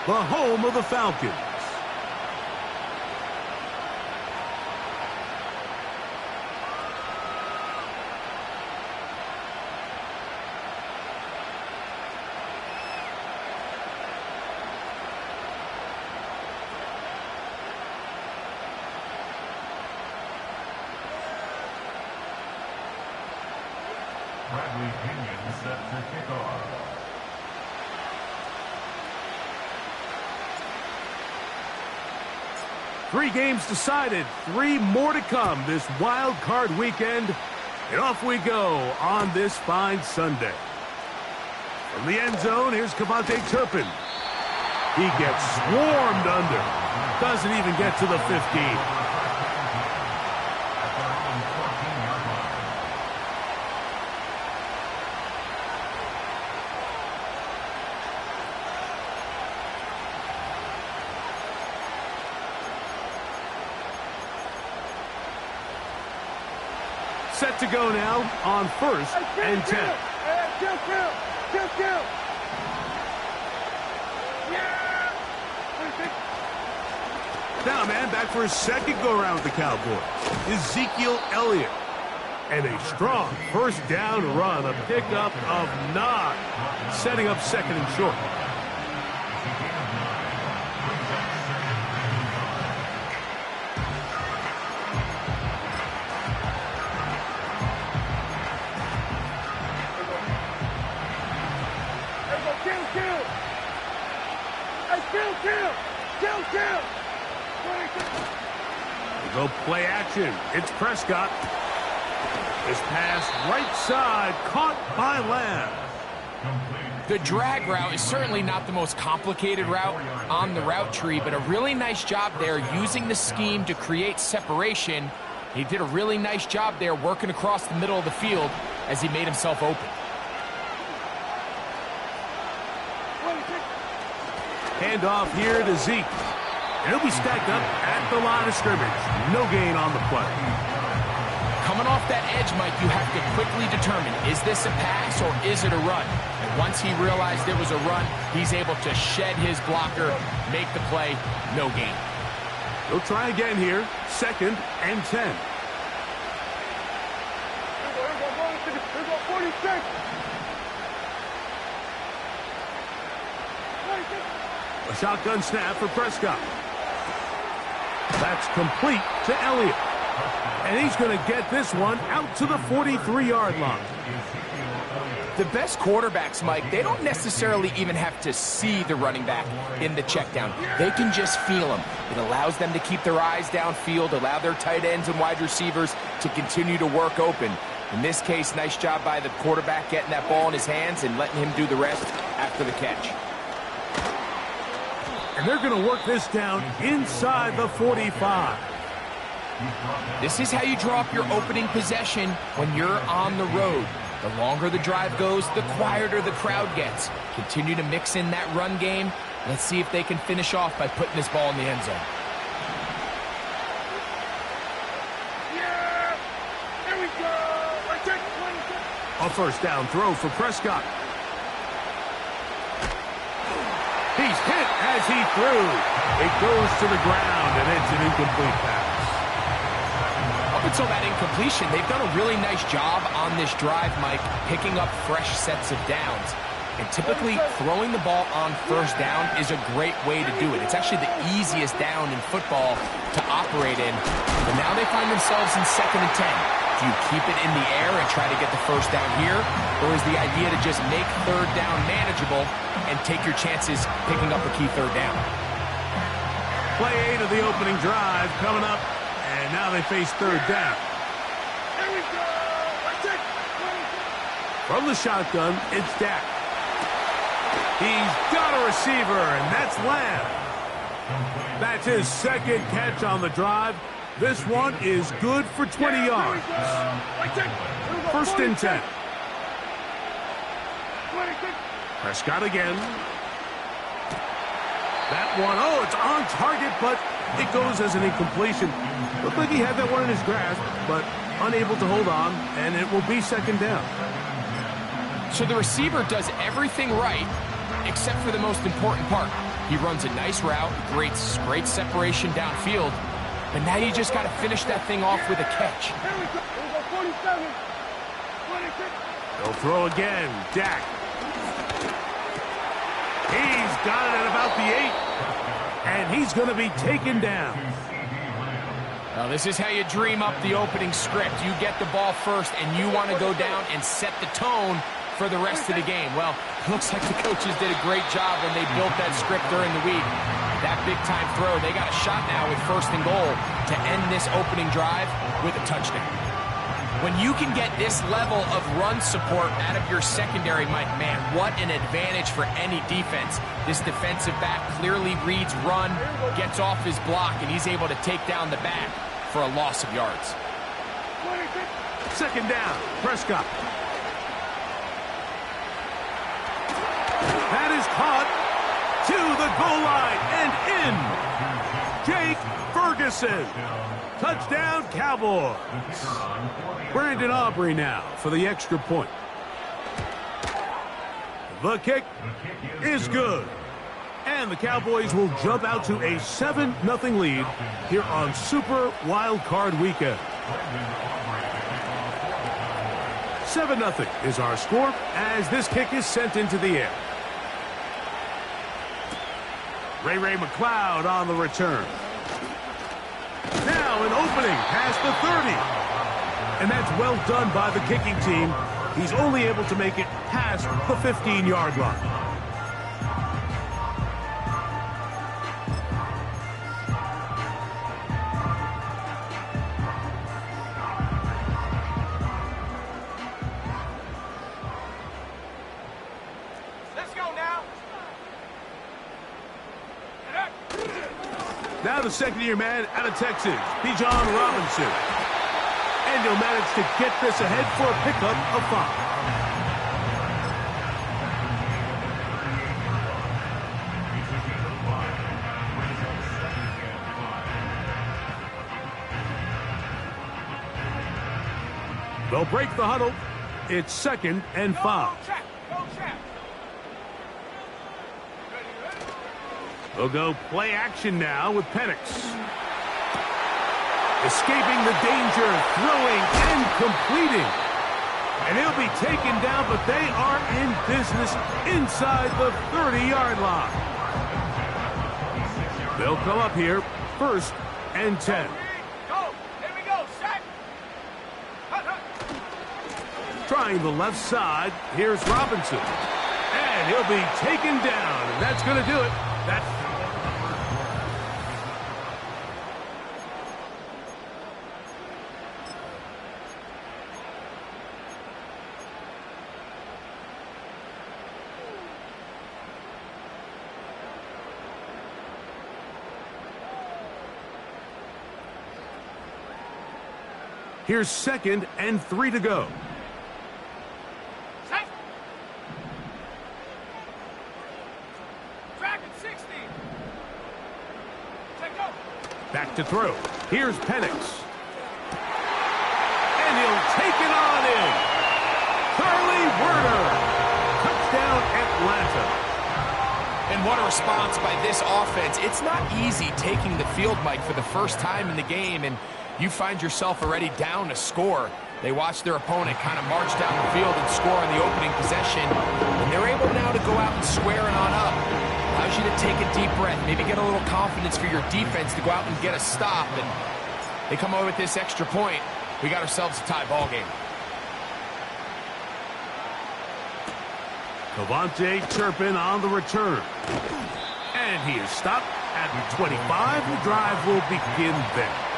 the home of the Falcons. Set to kick off. Three games decided, three more to come this wild card weekend. And off we go on this fine Sunday. From the end zone, here's Cavante Turpin. He gets swarmed under. Doesn't even get to the 15. Set to go now on 1st and 10. Now, man, back for his second go-around with the Cowboys. Ezekiel Elliott. And a strong first down run, a pickup of 9. Setting up second and short. Go play action. It's Prescott. This pass right side, caught by Lamb. The drag route is certainly not the most complicated route on the route tree, but a really nice job there using the scheme to create separation. He did a really nice job there working across the middle of the field as he made himself open. Handoff here to Zeke. He'll be stacked up at the line of scrimmage. No gain on the play. Coming off that edge, Mike, you have to quickly determine, is this a pass or is it a run? And once he realized it was a run, he's able to shed his blocker, make the play, no gain. He'll try again here, 2nd and 10. Here go 46. A shotgun snap for Prescott. That's complete to Elliott. And he's going to get this one out to the 43-yard line. The best quarterbacks, Mike, they don't necessarily even have to see the running back in the check down. They can just feel him. It allows them to keep their eyes downfield, allow their tight ends and wide receivers to continue to work open. In this case, nice job by the quarterback getting that ball in his hands and letting him do the rest after the catch. And they're going to work this down inside the 45. This is how you draw up your opening possession when you're on the road. The longer the drive goes, the quieter the crowd gets. Continue to mix in that run game. Let's see if they can finish off by putting this ball in the end zone. Yeah! Here we go! A first down throw for Prescott. He's hit as he threw. It goes to the ground, and it's an incomplete pass. Up until that incompletion, they've done a really nice job on this drive, Mike, picking up fresh sets of downs. And typically, throwing the ball on first down is a great way to do it. It's actually the easiest down in football to operate in. But now they find themselves in 2nd and 10. Do you keep it in the air and try to get the first down here? Or is the idea to just make 3rd down manageable and take your chances picking up a key 3rd down? Play 8 of the opening drive coming up, and now they face 3rd down. Here we go! From the shotgun, it's Dak. He's got a receiver, and that's Lamb. That's his 2nd catch on the drive. This one is good for 20 yards. 1st and 10. Prescott again. That one, oh, it's on target, but it goes as an incompletion. Looked like he had that one in his grasp, but unable to hold on, and it will be 2nd down. So the receiver does everything right, except for the most important part. He runs a nice route, great separation downfield, but now you just got to finish that thing off with a catch. Here we go. 47. 26. They'll throw again. Dak. He's got it at about the 8. And he's going to be taken down. Well, this is how you dream up the opening script. You get the ball first, and you want to go down and set the tone for the rest of the game. Well, it looks like the coaches did a great job when they built that script during the week. That big-time throw, they got a shot now with 1st and goal to end this opening drive with a touchdown. When you can get this level of run support out of your secondary, Mike, man, what an advantage for any defense. This defensive back clearly reads run, gets off his block, and he's able to take down the back for a loss of yards. 2nd down, Prescott. That is caught to the goal line and in. Jake Ferguson. Touchdown, Cowboys. Brandon Aubrey now for the extra point. The kick is good. And the Cowboys will jump out to a 7-0 lead here on Super Wild Card Weekend. 7-0 is our score as this kick is sent into the air. Ray McLeod on the return. Now an opening past the 30. And that's well done by the kicking team. He's only able to make it past the 15-yard line. Let's go now. Now the 2nd-year man out of Texas, Bijan Robinson. And he'll manage to get this ahead for a pickup of 5. They'll break the huddle. It's 2nd and 5. They'll go play action now with Penix. Escaping the danger, throwing and completing. And he'll be taken down, but they are in business inside the 30-yard line. They'll come up here, 1st and 10. Trying the left side, here's Robinson. And he'll be taken down, and that's going to do it. Here's 2nd and 3 to go. Back to throw. Here's Penix. And he'll take it on in. Charlie Werner. Touchdown, Atlanta. And what a response by this offense. It's not easy taking the field, Mike, for the first time in the game, and you find yourself already down a score. They watch their opponent kind of march down the field and score on the opening possession, and they're able now to go out and square it on up. Allows you to take a deep breath, maybe get a little confidence for your defense to go out and get a stop, and they come away with this extra point. We got ourselves a tie ball game. Devontae Turpin on the return. And he is stopped at the 25. The drive will begin there.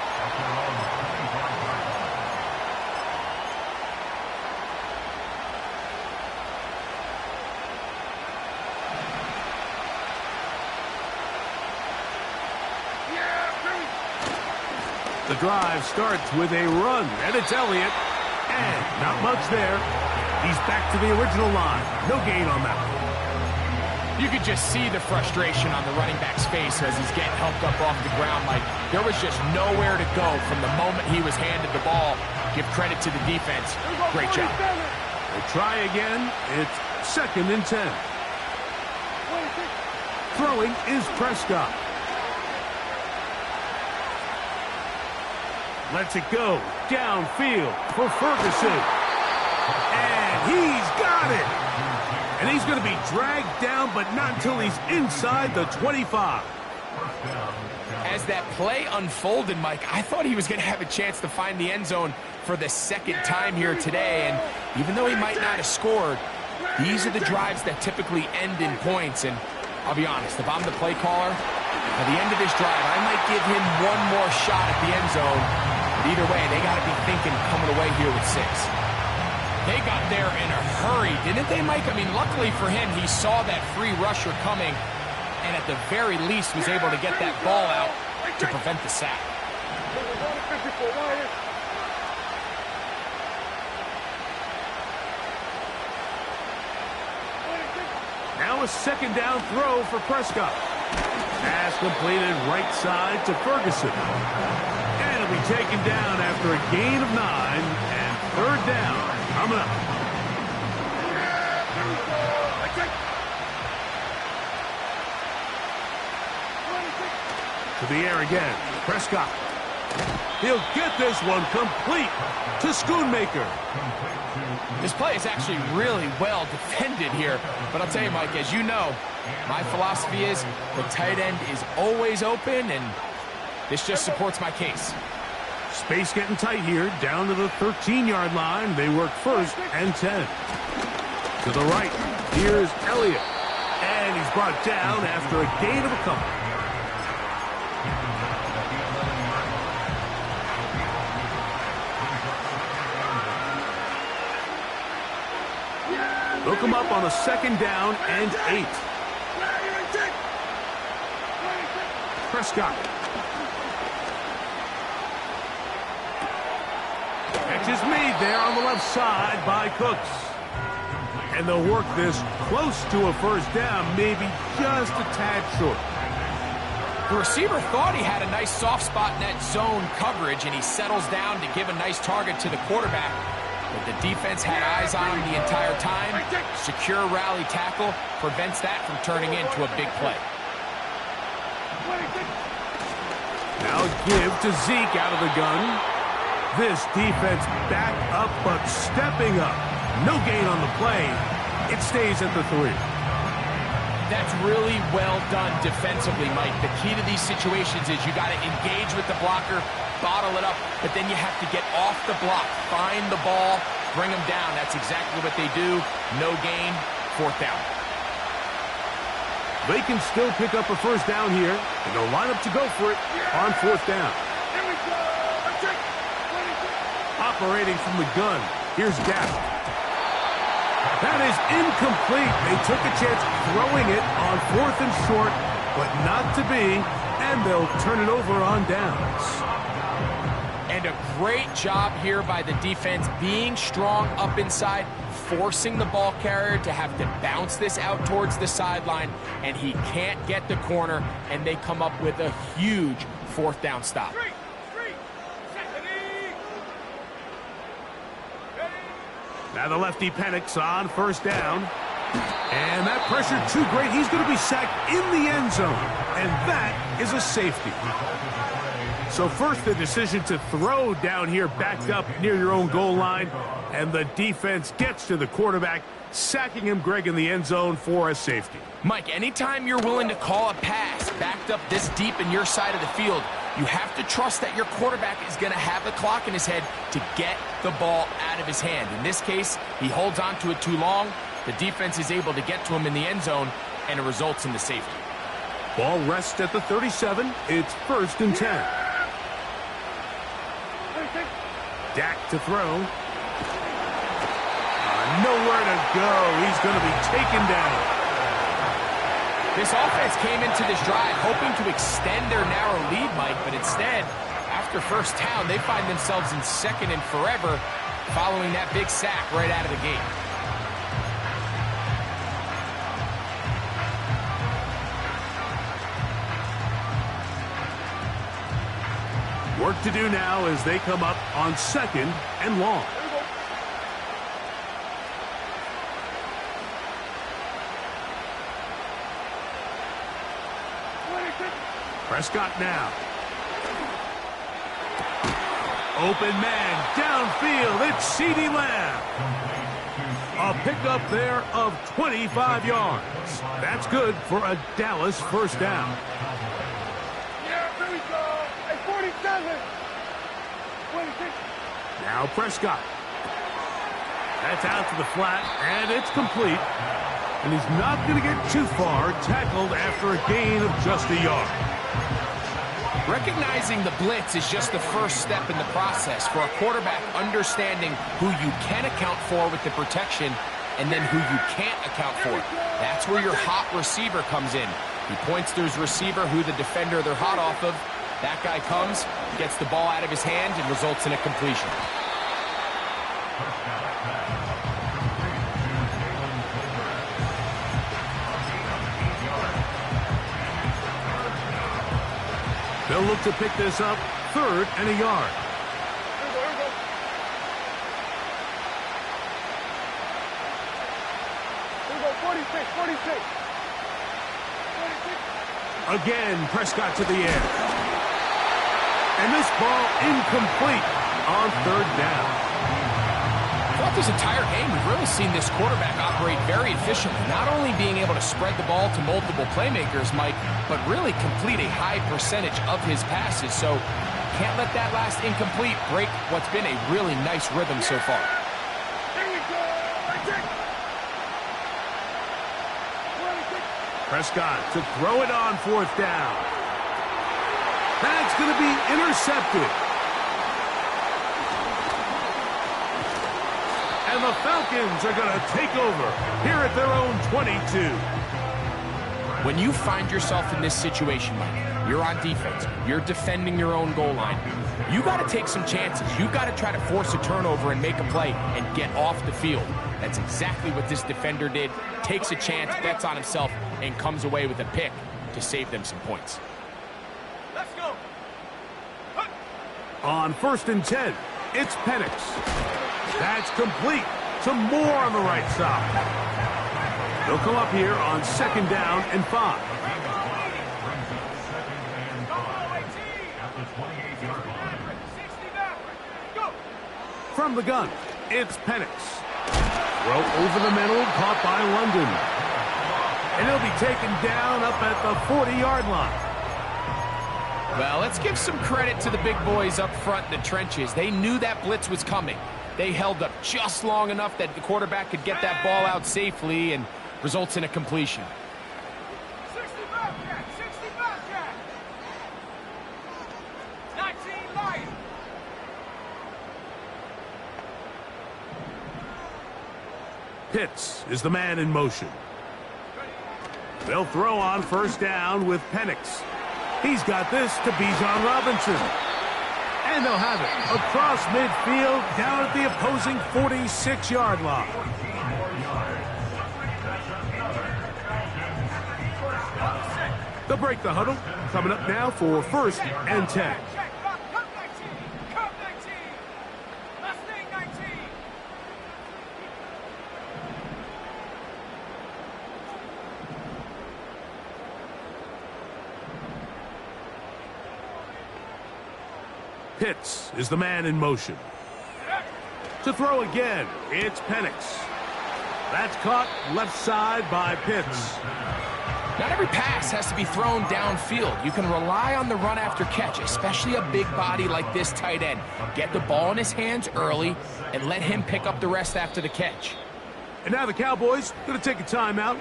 The drive starts with a run, and it's Elliott. And not much there. He's back to the original line. No gain on that one. You could just see the frustration on the running back's face as he's getting helped up off the ground. Like, there was just nowhere to go from the moment he was handed the ball. Give credit to the defense. Great job. We'll try again. It's 2nd and 10. Throwing is Prescott. Lets it go downfield for Ferguson. And he's got it. And he's going to be dragged down, but not until he's inside the 25. As that play unfolded, Mike, I thought he was going to have a chance to find the end zone for the second time here today. And even though he might not have scored, these are the drives that typically end in points. And I'll be honest, if I'm the play caller, at the end of this drive, I might give him one more shot at the end zone. But either way, they got to be thinking coming away here with 6. They got there in a hurry, didn't they, Mike? I mean, luckily for him, he saw that free rusher coming, and at the very least was able to get that ball out to prevent the sack. Now a second down throw for Prescott. Pass completed right side to Ferguson. And it'll be taken down after a gain of 9 and third down coming up. To the air again. Prescott. He'll get this one complete to Schoonmaker. This play is actually really well defended here. But I'll tell you, Mike, as you know, my philosophy is the tight end is always open, and this just supports my case. Space getting tight here, down to the 13-yard line. They work first and 10. To the right, here's Elliott. And he's brought down after a gain of a couple. Hook him up on a second down and 8. Prescott. Catch is made there on the left side by Cooks. And they'll work this close to a first down, maybe just a tad short. The receiver thought he had a nice soft spot in that zone coverage, and he settles down to give a nice target to the quarterback. But the defense had eyes on him the entire time. Secure rally tackle prevents that from turning into a big play. Now give to Zeke out of the gun. This defense back up, but stepping up. No gain on the play. It stays at the 3. That's really well done defensively, Mike. The key to these situations is you got to engage with the blocker, bottle it up, but then you have to get off the block, find the ball, bring them down. That's exactly what they do. No gain, 4th down. They can still pick up a first down here, and they'll line up to go for it on 4th down. Operating from the gun, here's Dak. That is incomplete. They took a chance throwing it on 4th and short, but not to be, and they'll turn it over on downs. And a great job here by the defense, being strong up inside, forcing the ball carrier to have to bounce this out towards the sideline, and he can't get the corner, and they come up with a huge 4th down stop. Now the lefty panics on first down. And that pressure too great. He's going to be sacked in the end zone. And that is a safety. So first the decision to throw down here backed up near your own goal line. And the defense gets to the quarterback, sacking him, Greg, in the end zone for a safety. Mike, anytime you're willing to call a pass backed up this deep in your side of the field, you have to trust that your quarterback is going to have the clock in his head to get the ball out of his hand. In this case, he holds on to it too long. The defense is able to get to him in the end zone, and it results in the safety. Ball rests at the 37. It's 1st and 10. Dak to throw. Nowhere to go. He's going to be taken down. This offense came into this drive hoping to extend their narrow lead, Mike, but instead, after first down, they find themselves in 2nd and forever following that big sack right out of the gate. Work to do now as they come up on 2nd and long. Prescott now. Open man, downfield, it's CeeDee Lamb. A pickup there of 25 yards. That's good for a Dallas first down. Yeah, here we go. At 47. 26. Now Prescott. That's out to the flat, and it's complete. And he's not going to get too far, tackled after a gain of just a yard. Recognizing the blitz is just the first step in the process for a quarterback understanding who you can account for with the protection and then who you can't account for. That's where your hot receiver comes in. He points to his receiver who the defender they're hot off of. That guy comes, gets the ball out of his hand, and results in a completion. They'll look to pick this up, 3rd and a yard. Here we go. Here we go. 46, 46. 46. Again, Prescott to the air. And this ball incomplete on 3rd down. Throughout this entire game, we've really seen this quarterback operate very efficiently, not only being able to spread the ball to multiple playmakers, Mike, but really complete a high percentage of his passes. So can't let that last incomplete break what's been a really nice rhythm so far. Here we go. Prescott to throw it on 4th down. That's going to be intercepted. And the Falcons are going to take over here at their own 22. When you find yourself in this situation, Mike, you're on defense, you're defending your own goal line, you got to take some chances. You got to try to force a turnover and make a play and get off the field. That's exactly what this defender did. Takes a chance, bets on himself, and comes away with a pick to save them some points. Let's go. On 1st and 10, it's Penix. That's complete. Some more on the right side. They'll come up here on 2nd down and 5. From the gun, it's Penix. Throw over the middle, caught by London. And he'll be taken down up at the 40-yard line. Well, let's give some credit to the big boys up front in the trenches. They knew that blitz was coming. They held up just long enough that the quarterback could get that ball out safely and results in a completion. 65 Jack, 65 Jack. 19 Lion. Pitts is the man in motion. They'll throw on 1st down with Penix. He's got this to Bijan Robinson. And they'll have it across midfield down at the opposing 46-yard line. They'll break the huddle. Coming up now for 1st and 10. Pitts is the man in motion. To throw again, it's Penix. That's caught left side by Pitts. Not every pass has to be thrown downfield. You can rely on the run after catch, especially a big body like this tight end. Get the ball in his hands early and let him pick up the rest after the catch. And now the Cowboys going to take a timeout.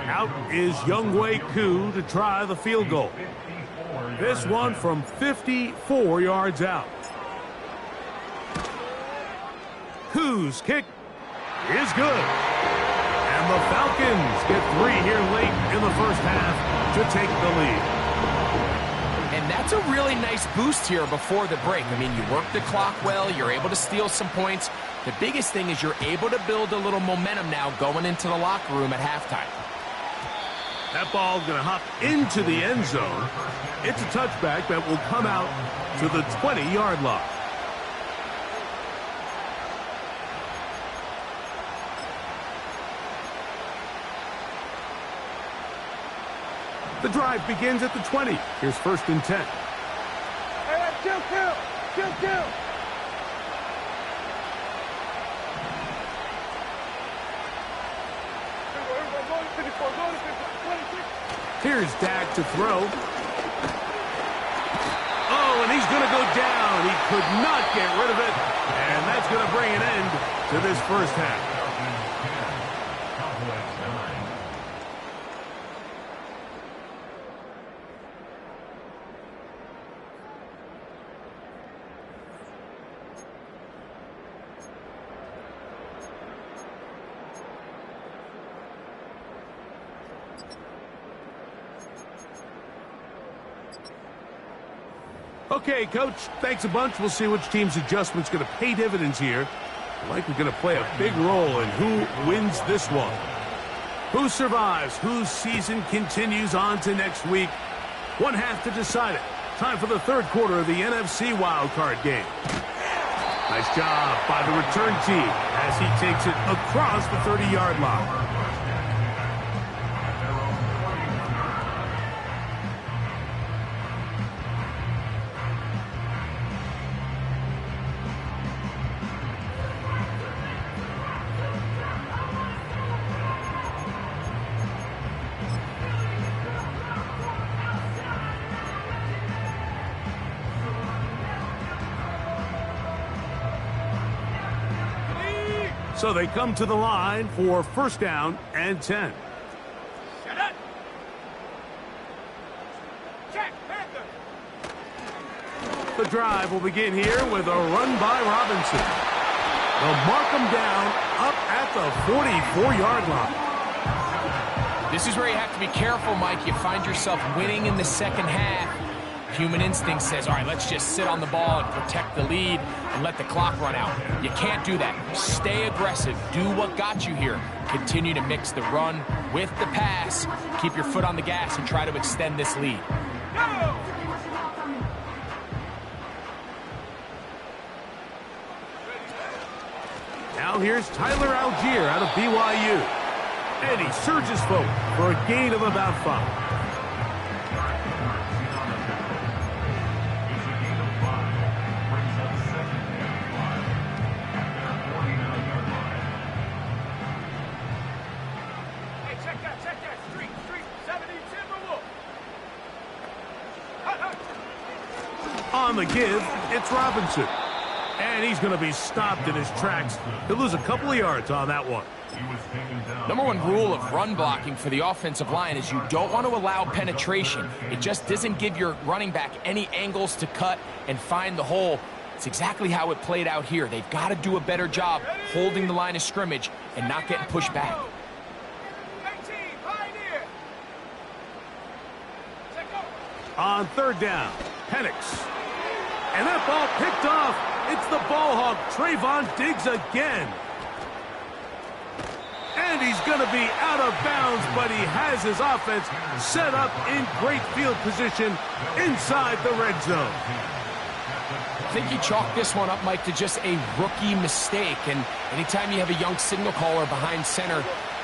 Out is Younghoe Koo to try the field goal. This one from 54 yards out. Koo's kick is good. And the Falcons get 3 here late in the first half to take the lead. And that's a really nice boost here before the break. I mean, you work the clock well, you're able to steal some points. The biggest thing is you're able to build a little momentum now going into the locker room at halftime. That ball's going to hop into the end zone. It's a touchback that will come out to the 20-yard line. The drive begins at the 20. Here's 1st and 10. Hey, kill. Here's Dak to throw. Oh, and he's going to go down. He could not get rid of it. And that's going to bring an end to this first half. Okay, Coach, thanks a bunch. We'll see which team's adjustment's going to pay dividends here. Likely going to play a big role in who wins this one. Who survives? Whose season continues on to next week? One half to decide it. Time for the third quarter of the NFC wildcard game. Nice job by the return team as he takes it across the 30-yard line. So they come to the line for 1st down and 10. Shut up. Check, Panther. The drive will begin here with a run by Robinson. They'll mark him down up at the 44-yard line. This is where you have to be careful, Mike. You find yourself winning in the second half. Human instinct says, all right, let's just sit on the ball and protect the lead and let the clock run out. You can't do that. Stay aggressive. Do what got you here. Continue to mix the run with the pass. Keep your foot on the gas and try to extend this lead. Go! Now here's Tyler Algier out of BYU. And he surges forward for a gain of about 5. On the give, it's Robinson. And he's going to be stopped in his tracks. He'll lose a couple of yards on that one. Number one rule of run blocking for the offensive line is you don't want to allow penetration. It just doesn't give your running back any angles to cut and find the hole. It's exactly how it played out here. They've got to do a better job holding the line of scrimmage and not getting pushed back. On 3rd down, Penix. And that ball picked off. It's the ball hawk, Trayvon Diggs again. And he's going to be out of bounds, but he has his offense set up in great field position inside the red zone. I think you chalk this one up, Mike, to just a rookie mistake. And anytime you have a young signal caller behind center,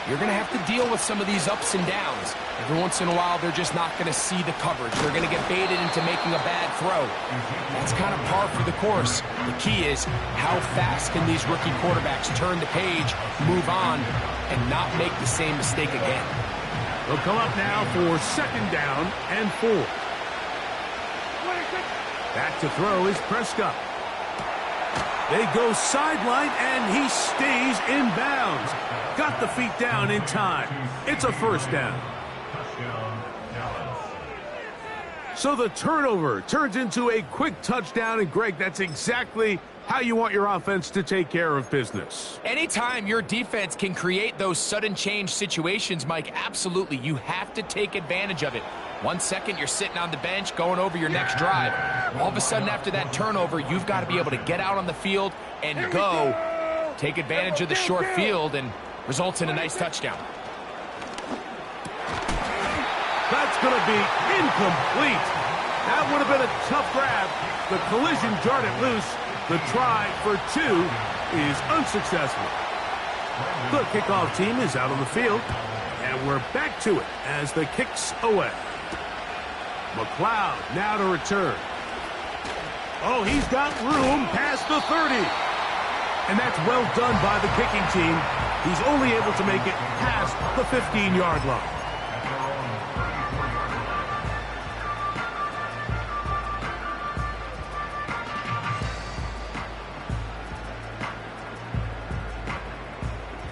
you're going to have to deal with some of these ups and downs. Every once in a while, they're just not going to see the coverage. They're going to get baited into making a bad throw. That's kind of par for the course. The key is how fast can these rookie quarterbacks turn the page, move on, and not make the same mistake again. They'll come up now for 2nd down and 4. Back to throw is Prescott. They go sideline, and he stays in bounds. Got the feet down in time. It's a 1st down. So the turnover turns into a quick touchdown, and Greg, that's exactly how you want your offense to take care of business. Anytime your defense can create those sudden change situations, Mike, absolutely, you have to take advantage of it. 1 second, you're sitting on the bench, going over your next drive. All of a sudden, after that turnover, you've got to be able to get out on the field and go. Take advantage of the short field, and results in a nice touchdown. That's going to be incomplete. That would have been a tough grab. The collision jarred it loose. The try for 2 is unsuccessful. The kickoff team is out on the field, and we're back to it as the kick's away. McLeod now to return. Oh, he's got room past the 30. And that's well done by the kicking team. He's only able to make it past the 15-yard line.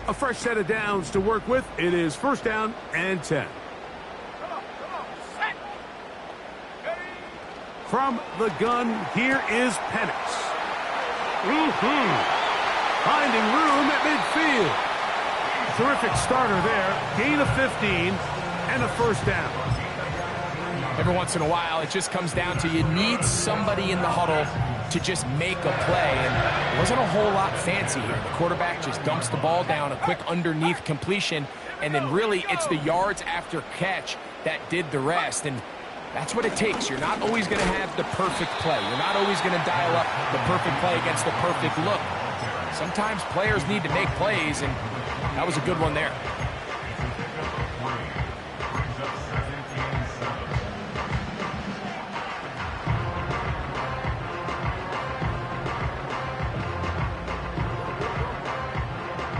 A fresh set of downs to work with. It is first down and 10. From the gun, here is Penix. Finding room at midfield. Terrific starter there. Gain of 15 and a first down. Every once in a while, it just comes down to you need somebody in the huddle to just make a play. And it wasn't a whole lot fancy here. The quarterback just dumps the ball down, a quick underneath completion, and then really it's the yards after catch that did the rest. And that's what it takes. You're not always going to have the perfect play. You're not always going to dial up the perfect play against the perfect look. Sometimes players need to make plays, and that was a good one there.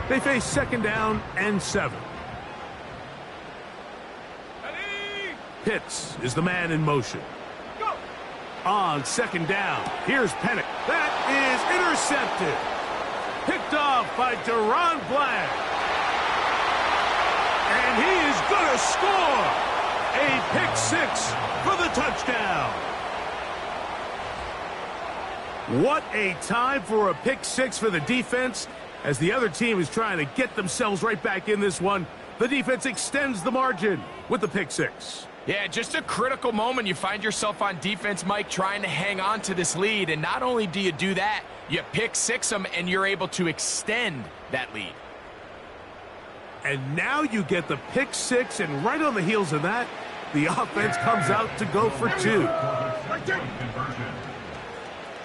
They face second down and 7. Pitts is the man in motion. Go. On second down, here's Penix. That is intercepted. Picked off by Deron Bland. And he is going to score. A pick 6 for the touchdown. What a time for a pick 6 for the defense. As the other team is trying to get themselves right back in this one, the defense extends the margin with the pick 6. Yeah, just a critical moment. You find yourself on defense, Mike, trying to hang on to this lead. And not only do you do that, you pick 6 them, and you're able to extend that lead. And now you get the pick 6, and right on the heels of that, the offense comes out to go for 2.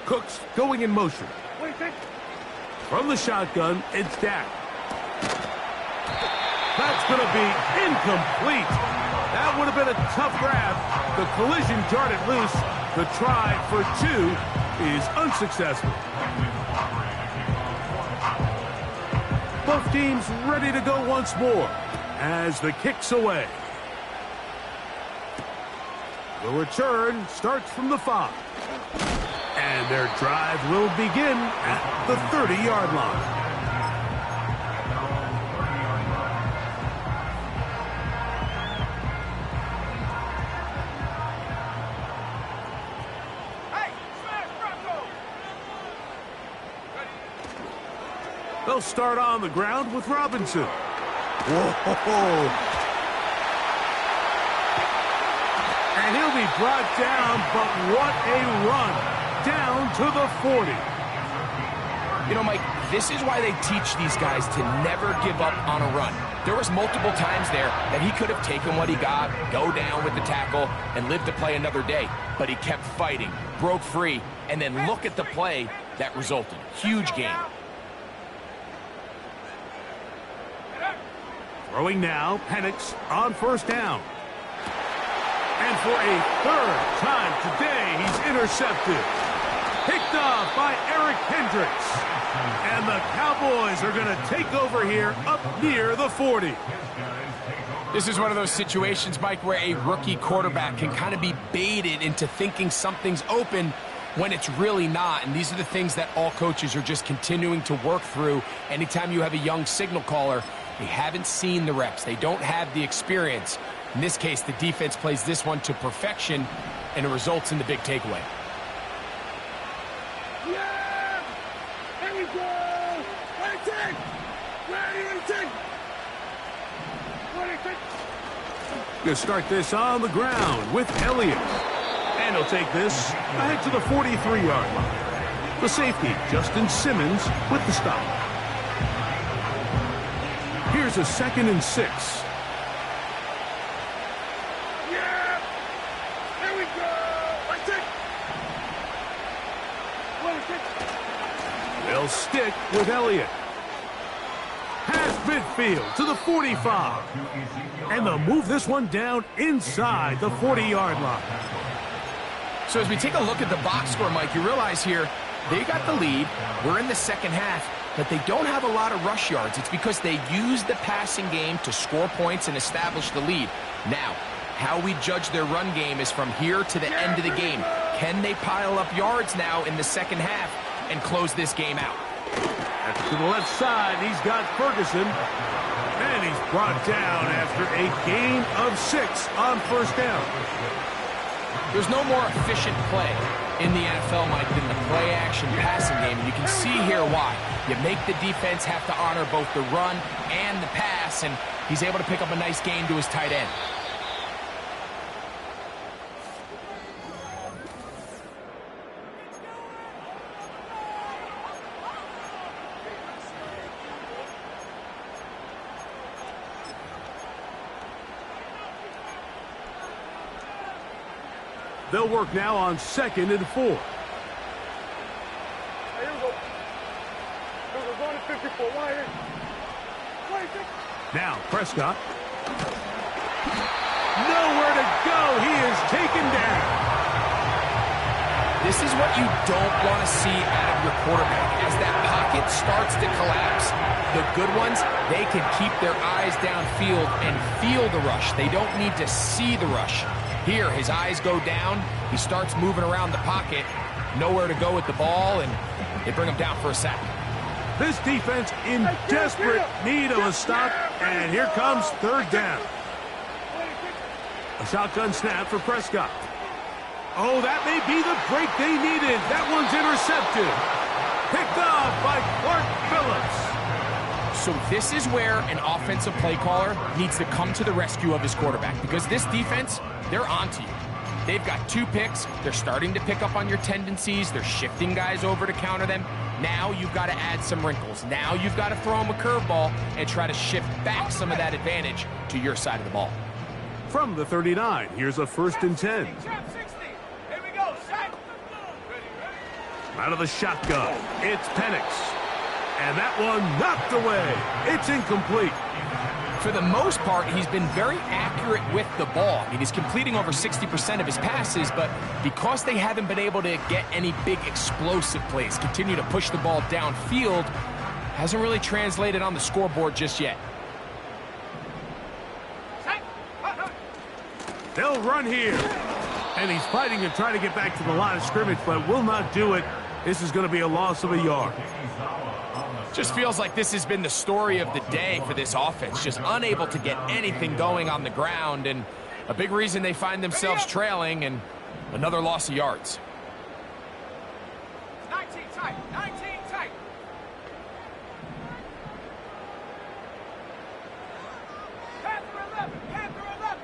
Cooks going in motion. From the shotgun, it's Dak. That's going to be incomplete. That would have been a tough grab. The collision jarred it loose. The try for 2 is unsuccessful. Both teams ready to go once more as the kick's away. The return starts from the 5. And their drive will begin at the 30-yard line. They'll start on the ground with Robinson. Whoa. And he'll be brought down, but what a run. Down to the 40. You know, Mike, this is why they teach these guys to never give up on a run. There was multiple times there that he could have taken what he got, go down with the tackle, and live to play another day. But he kept fighting, broke free, and then look at the play that resulted. Huge game. Throwing now, Penix on first down. And for a third time today, he's intercepted. Picked off by Eric Hendricks. And the Cowboys are going to take over here up near the 40. This is one of those situations, Mike, where a rookie quarterback can kind of be baited into thinking something's open when it's really not. And these are the things that all coaches are just continuing to work through. Anytime you have a young signal caller, they haven't seen the reps. They don't have the experience. In this case, the defense plays this one to perfection, and it results in the big takeaway. Yeah! Here we go! Ready, take! Going to start this on the ground with Elliott. And he'll take this back to the 43-yard line. The safety, Justin Simmons, with the stop. Here's a 2nd and 6. They'll stick with Elliott. Past midfield to the 45. And they'll move this one down inside the 40-yard line. So as we take a look at the box score, Mike, you realize here they got the lead. We're in the second half, but they don't have a lot of rush yards. It's because they use the passing game to score points and establish the lead. Now, how we judge their run game is from here to the end of the game. Can they pile up yards now in the second half and close this game out? To the left side, he's got Ferguson. And he's brought down after a gain of 6 on first down. There's no more efficient play in the NFL, Mike, than the play-action passing game. And you can see here why. You make the defense have to honor both the run and the pass, and he's able to pick up a nice gain to his tight end. They'll work now on 2nd and 4. Here we go. We're going to 54. Why here? 26. Now Prescott. Nowhere to go. He is taken down. This is what you don't want to see out of your quarterback. As that pocket starts to collapse, the good ones, they can keep their eyes downfield and feel the rush. They don't need to see the rush. Here, his eyes go down. He starts moving around the pocket. Nowhere to go with the ball, and they bring him down for a sack. This defense in desperate need of a stop, and here comes 3rd down. A shotgun snap for Prescott. Oh, that may be the break they needed. That one's intercepted. Picked off by Clark Phillips. So this is where an offensive play caller needs to come to the rescue of his quarterback, because this defense, they're onto you. They've got 2 picks. They're starting to pick up on your tendencies. They're shifting guys over to counter them. Now you've got to add some wrinkles. Now you've got to throw them a curveball and try to shift back some of that advantage to your side of the ball. From the 39, here's a 1st and 10. Here we go. Set. Out of the shotgun, it's Penix. And that one knocked away. It's incomplete. For the most part, he's been very accurate with the ball. I mean, he's completing over 60% of his passes, but because they haven't been able to get any big explosive plays, continue to push the ball downfield, hasn't really translated on the scoreboard just yet. They'll run here. And he's fighting and trying to get back to the line of scrimmage, but will not do it. This is going to be a loss of a yard. Just feels like this has been the story of the day for this offense. Just unable to get anything going on the ground, and a big reason they find themselves trailing, and another loss of yards. 19 tight. 19 tight. Panther 11. Panther 11.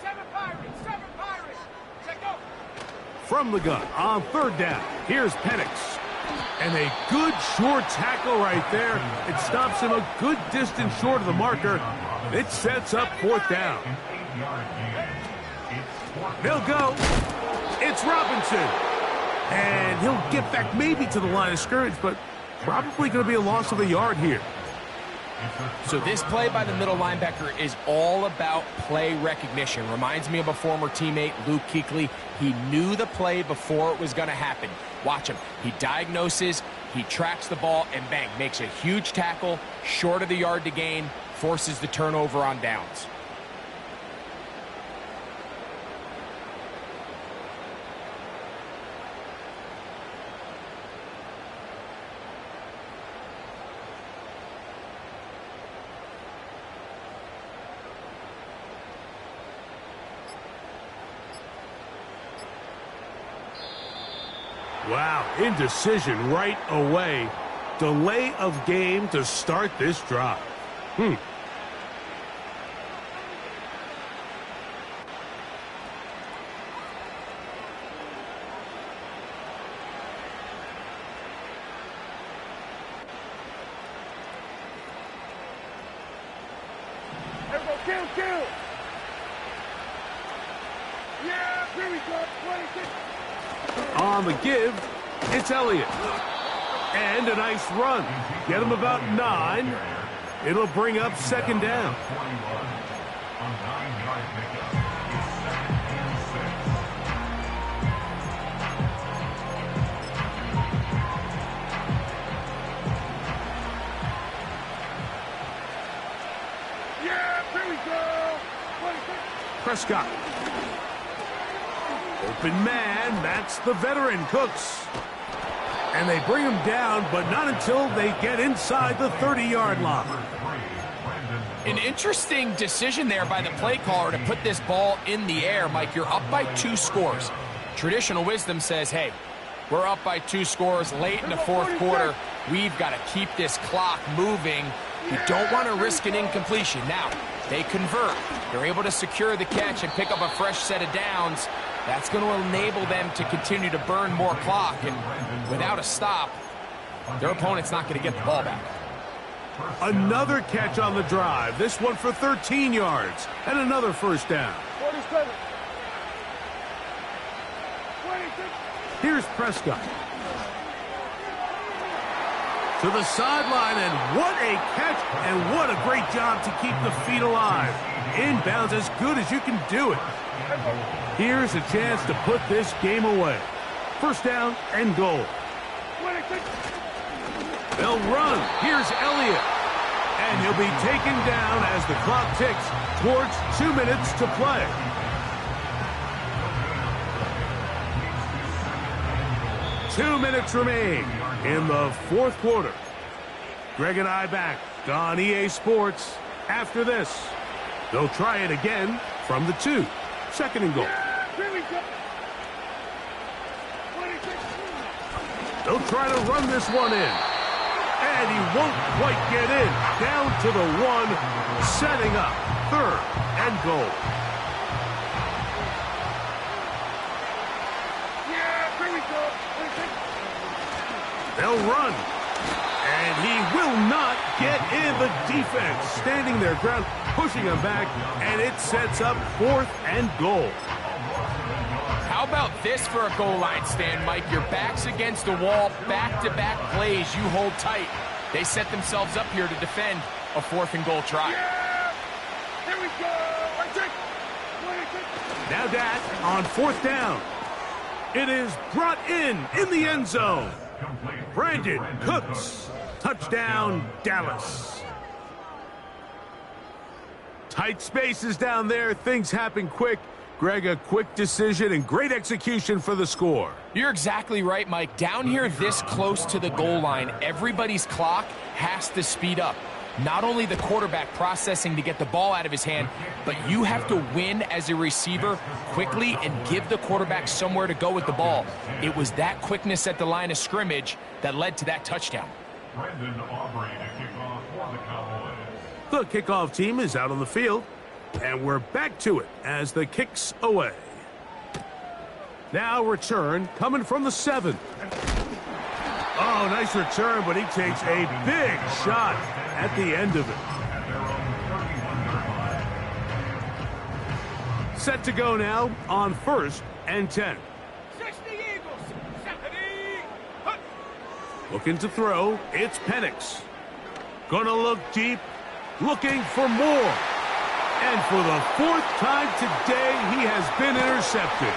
7 Pirates. 7 Pirates. Check go. From the gun on 3rd down, here's Penix. And a good short tackle right there. It stops him a good distance short of the marker. It sets up 4th down. They'll go. It's Robinson. And he'll get back maybe to the line of scrimmage, but probably going to be a loss of a yard here. So this play by the middle linebacker is all about play recognition. Reminds me of a former teammate, Luke Kuechly. He knew the play before it was going to happen. Watch him. He diagnoses, he tracks the ball, and bang, makes a huge tackle, short of the yard to gain, forces the turnover on downs. Wow, indecision right away. Delay of game to start this drive. Here we go. Kill. Yeah, here we go. 26. on the give, it's Elliott. And a nice run. Get him about 9. It'll bring up 2nd down. Prescott. Open man, that's the veteran Cooks. And they bring him down, but not until they get inside the 30-yard line. An interesting decision there by the play caller to put this ball in the air. Mike, you're up by 2 scores. Traditional wisdom says, hey, we're up by 2 scores late in the 4th quarter. We've got to keep this clock moving. You don't want to risk an incompletion. Now, they convert. They're able to secure the catch and pick up a fresh set of downs. That's going to enable them to continue to burn more clock. And without a stop, their opponent's not going to get the ball back. Another catch on the drive. This one for 13 yards and another first down. 47. 26. Here's Prescott. To the sideline, and what a catch, and what a great job to keep the feet alive. Inbounds as good as you can do it. Here's a chance to put this game away. First down and goal. 26. They'll run. Here's Elliott. And he'll be taken down as the clock ticks towards 2 minutes to play. Two minutes remain in the 4th quarter. Greg and I back on EA Sports after this. They'll try it again from the 2. Second and goal. Here we go. 26. They'll try to run this one in. And he won't quite get in. Down to the 1, setting up 3rd and goal. Yeah, here we go. 26. They'll run. And he will not get in. The defense standing their ground, pushing him back, and it sets up 4th and goal. How about this for a goal line stand, Mike? Your back's against the wall, back-to-back plays you hold tight. They set themselves up here to defend a 4th and goal try. Yeah! Here we go! 26. Now that on 4th down. It is brought in the end zone. Brandon Cooks. Touchdown, Dallas. Tight spaces down there. Things happen quick. Greg, a quick decision and great execution for the score. You're exactly right, Mike. Down here this close to the goal line, everybody's clock has to speed up. Not only the quarterback processing to get the ball out of his hand, but you have to win as a receiver quickly and give the quarterback somewhere to go with the ball. It was that quickness at the line of scrimmage that led to that touchdown. The kickoff team is out on the field, and we're back to it as the kick's away. Now return coming from the 7. Oh, nice return, but he takes a big shot at the end of it. Set to go now on 1st and 10. Looking to throw, it's Penix. Gonna look deep, looking for more. And for the 4th time today, he has been intercepted.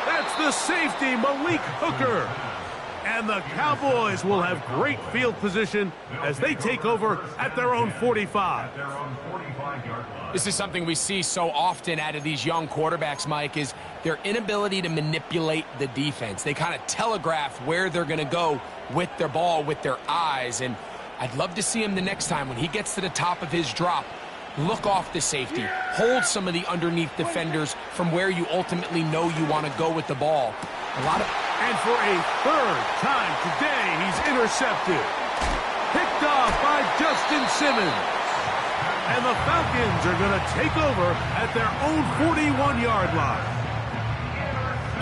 That's the safety, Malik Hooker. And the Cowboys will have great field position as they take over at their own 45. This is something we see so often out of these young quarterbacks, Mike, is their inability to manipulate the defense. They kind of telegraph where they're going to go with their ball, with their eyes. And I'd love to see him the next time when he gets to the top of his drop. Look off the safety. Hold some of the underneath defenders from where you ultimately know you want to go with the ball. And for a 3rd time today, he's intercepted. Picked off by Justin Simmons. And the Falcons are going to take over at their own 41-yard line.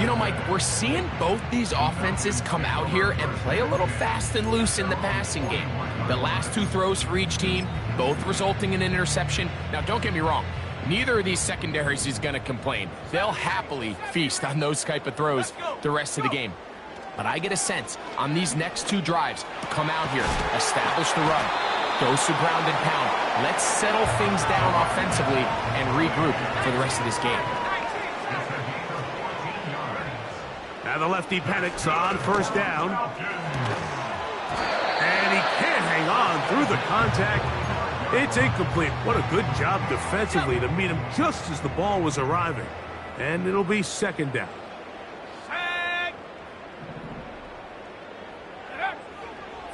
You know, Mike, we're seeing both these offenses come out here and play a little fast and loose in the passing game. The last 2 throws for each team, both resulting in an interception. Now, don't get me wrong. Neither of these secondaries is going to complain. They'll happily feast on those type of throws the rest of the game. But I get a sense on these next 2 drives, come out here, establish the run, goes to ground and pound. Let's settle things down offensively and regroup for the rest of this game. Now the lefty Penix on 1st down. And he can't hang on through the contact. It's incomplete. What a good job defensively to meet him just as the ball was arriving. And it'll be second down.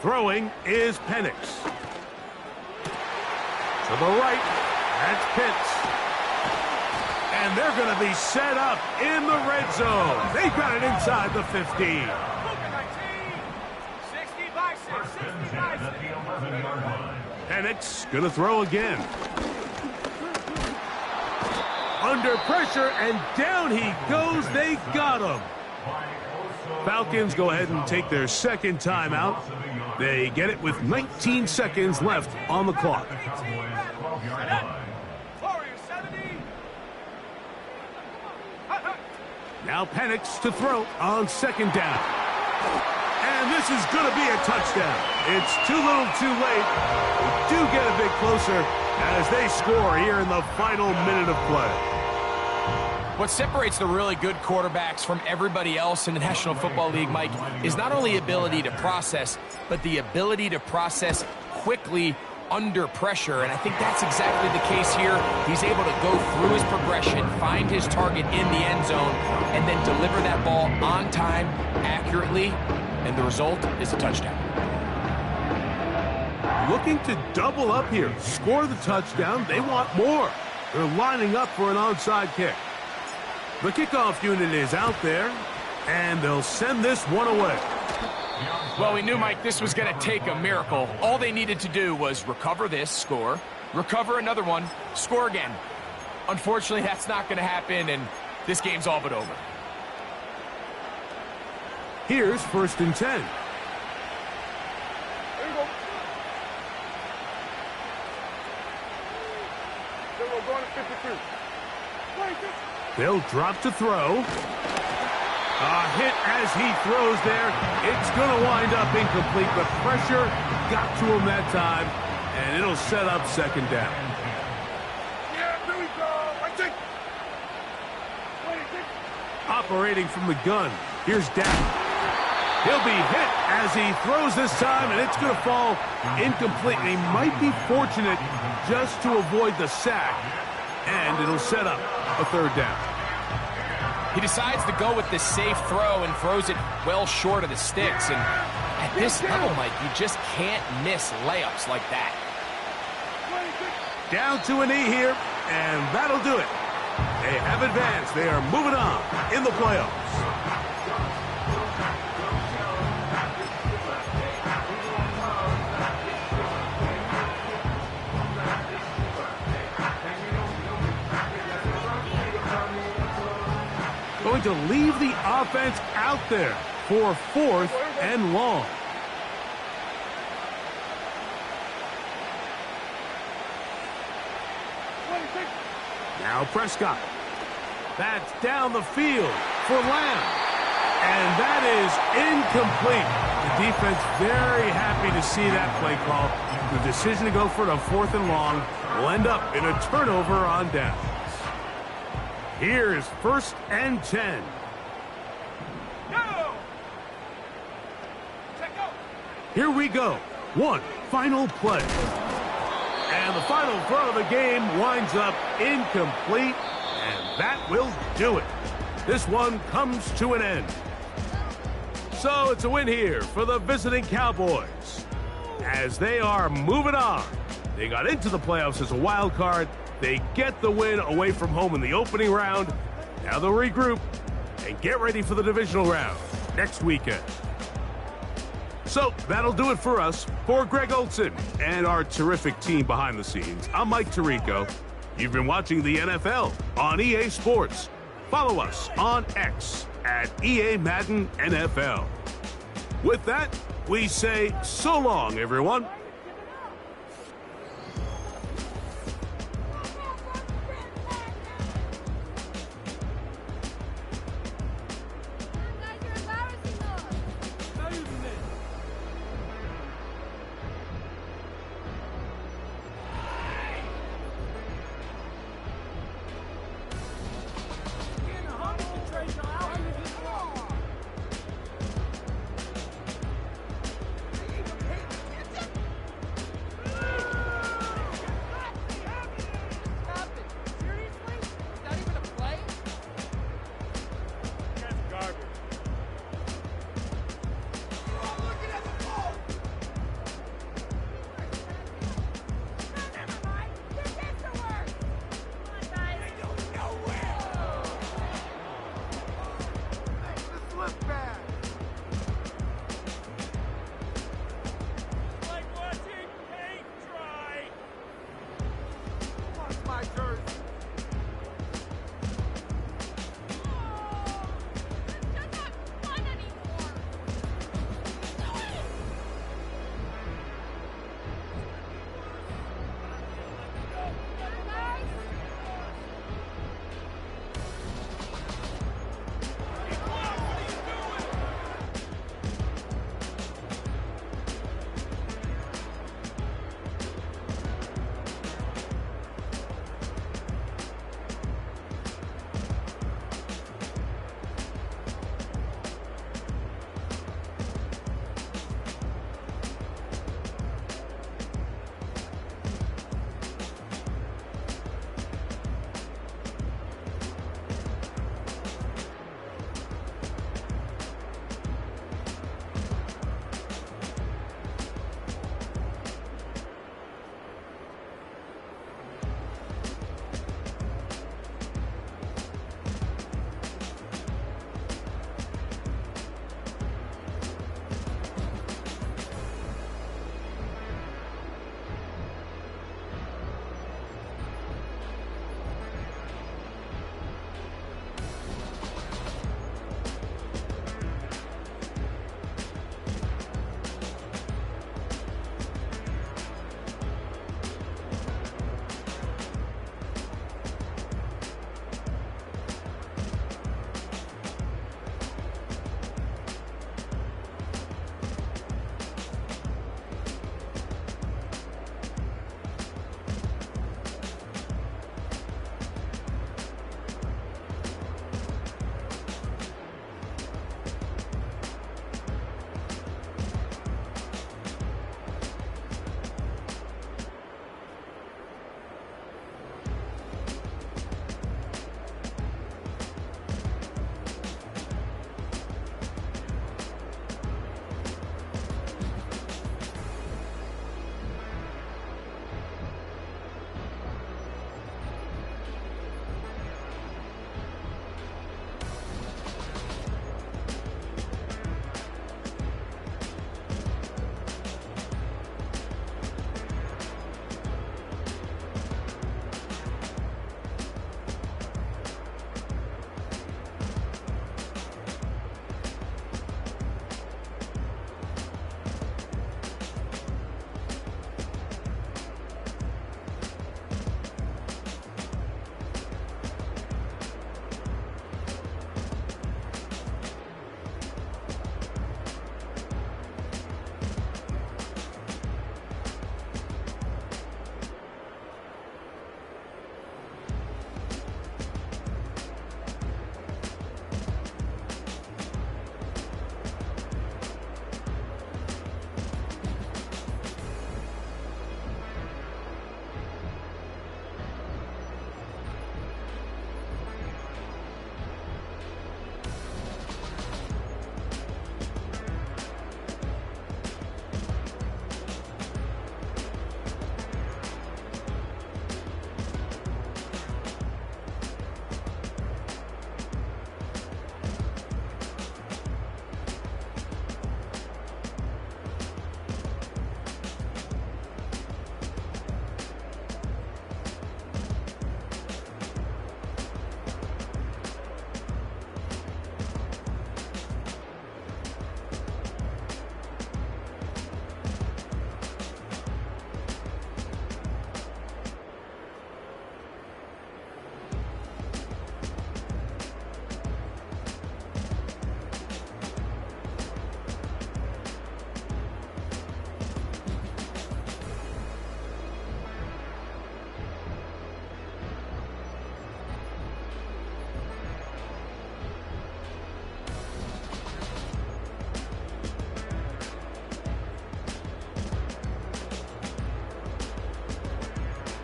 Throwing is Penix. To the right, that's Pitts. And they're going to be set up in the red zone. They got it inside the 15. Penix going to throw again. Under pressure, and down he goes. They got him. Falcons go ahead and take their second timeout. They get it with 19 seconds left on the clock. Now Penix to throw on second down. And this is going to be a touchdown. It's too little too late. We do get a bit closer as they score here in the final minute of play. What separates the really good quarterbacks from everybody else in the National Football League, Mike, is not only ability to process, but the ability to process quickly under pressure. And I think that's exactly the case here. He's able to go through his progression, find his target in the end zone, and then deliver that ball on time, accurately, and the result is a touchdown. Looking to double up here, score the touchdown. They want more. They're lining up for an onside kick. The kickoff unit is out there, and they'll send this one away. Well, we knew, Mike, this was going to take a miracle. All they needed to do was recover this, score, recover another one, score again. Unfortunately, that's not going to happen, and this game's all but over. Here's 1st and 10. There you go. Then we're going to 52. They'll drop to throw. A hit as he throws there. It's going to wind up incomplete. The pressure got to him that time, and it'll set up second down. Yeah, here we go. Operating from the gun, here's Dak. He'll be hit as he throws this time, and it's going to fall incomplete. And he might be fortunate just to avoid the sack, and it'll set up a third down. He decides to go with the safe throw and throws it well short of the sticks. And at this level, Mike, you just can't miss layups like that. Down to a knee here, and that'll do it. They have advanced. They are moving on in the playoffs. Going to leave the offense out there for 4th and long. Now Prescott. That's down the field for Lamb. And that is incomplete. The defense very happy to see that play call. The decision to go for the 4th and long will end up in a turnover on downs. Here's 1st and 10. Here we go. One final play. And the final throw of the game winds up incomplete, and that will do it. This one comes to an end. So it's a win here for the visiting Cowboys as they are moving on. They got into the playoffs as a wild card. They get the win away from home in the opening round. Now they'll regroup and get ready for the divisional round next weekend. So that'll do it for us. For Greg Olson and our terrific team behind the scenes, I'm Mike Tirico. You've been watching the NFL on EA Sports. Follow us on X at EA Madden NFL. With that, we say so long, everyone.